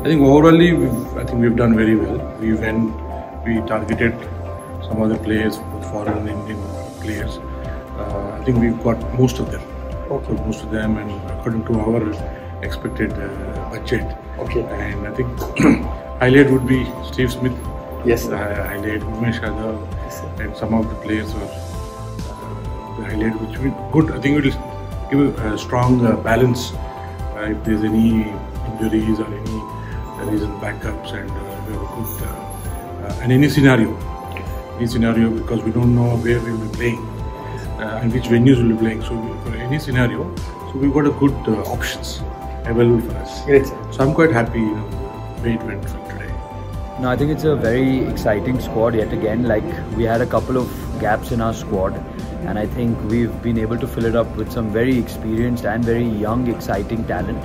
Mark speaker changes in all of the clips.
Speaker 1: I think overall, I think we've done very well. We targeted some of the players, both foreign and Indian players. I think we've got most of them.
Speaker 2: Okay.
Speaker 1: So most of them, and according to our expected budget.
Speaker 2: Okay.
Speaker 1: And I think highlight would be Steve Smith.
Speaker 2: Yes.
Speaker 1: Highlight Umesh Yadav,
Speaker 2: Yes,
Speaker 1: and some of the players were the highlight, which will be good. I think it will give a strong balance if there's any injuries or any reason backups, and we have a good and any scenario, because we don't know where we will be playing and which venues we will be playing. So for any scenario, so we've got a good options available for us.
Speaker 2: Great, sir.
Speaker 1: So I'm quite happy, the way it went from today.
Speaker 3: No, I think it's a very exciting squad yet again. Like, we had a couple of gaps in our squad, and I think we've been able to fill it up with some very experienced and very young, exciting talent.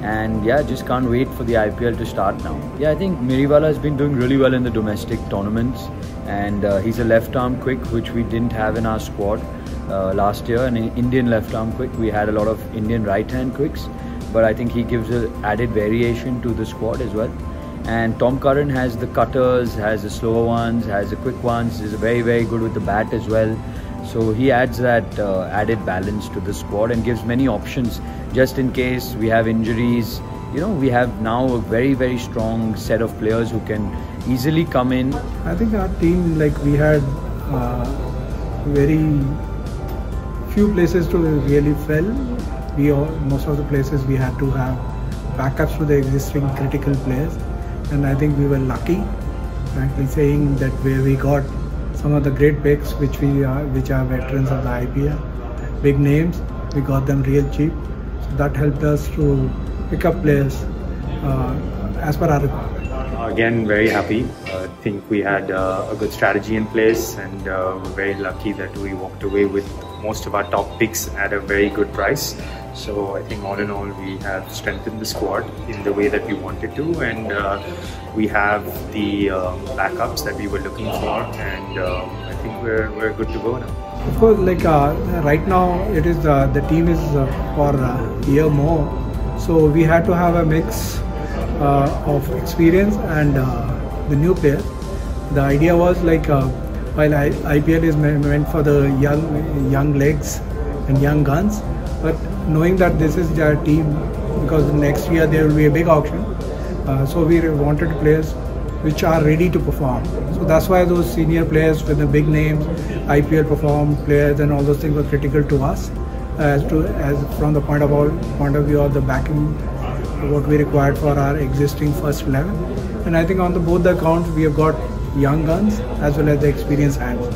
Speaker 3: And yeah, just can't wait for the IPL to start now. Yeah, I think Miriwala has been doing really well in the domestic tournaments, and he's a left arm quick, which we didn't have in our squad last year. An Indian left arm quick, we had a lot of Indian right hand quicks, but I think he gives an added variation to the squad as well. And Tom Curran has the cutters, has the slower ones, has the quick ones. He's very, very good with the bat as well. So he adds that added balance to the squad and gives many options just in case we have injuries. You know, we have now a very, very strong set of players who can easily come in.
Speaker 4: I think our team, like, we had very few places to really fail. Most of the places we had to have backups to the existing critical players, and I think we were lucky, frankly saying, that where we got some of the great picks, which are veterans of the IPL, big names. We got them real cheap, so that helped us to pick up players as per our requirement.
Speaker 5: Again, very happy. I think we had a good strategy in place, and we're very lucky that we walked away with most of our top picks at a very good price. So I think all in all, we have strengthened the squad in the way that we wanted to, and we have the backups that we were looking for, and I think we're good to go now.
Speaker 4: Of course, like right now, it is the team is for a year more, so we had to have a mix of experience and the new players. The idea was, like, while IPL is meant for the young legs and young guns, but knowing that this is their team, because next year there will be a big auction, so we wanted players which are ready to perform. So that's why those senior players with the big names, IPL performed players, and all those things were critical to us, as from the point of view of the backing, what we required for our existing first 11. And I think on both the accounts, we have got young guns as well as the experienced hands.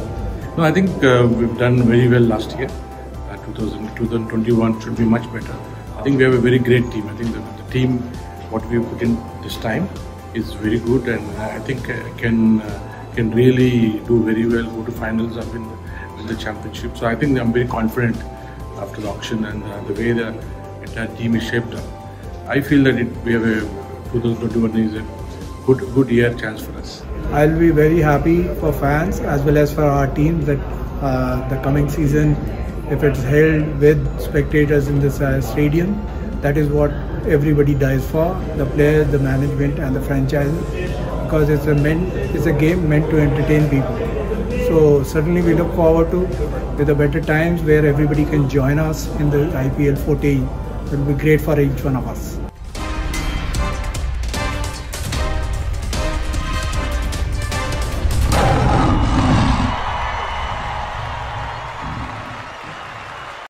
Speaker 1: No, I think we've done very well last year. 2021 should be much better. I think we have a very great team. I think the team, what we put in this time, is very good, and I think can really do very well, go to finals or win the championship. So I think I'm very confident after the auction and the way the entire team is shaped up. I feel that we have a 2021 is a good year chance for us.
Speaker 4: I'll be very happy for fans as well as for our team that the coming season, if it's held with spectators in this stadium, that is what everybody dies for, the players, the management and the franchise, because it's a game meant to entertain people. So certainly we look forward to with the better times where everybody can join us in the IPL 14. It will be great for each one of us.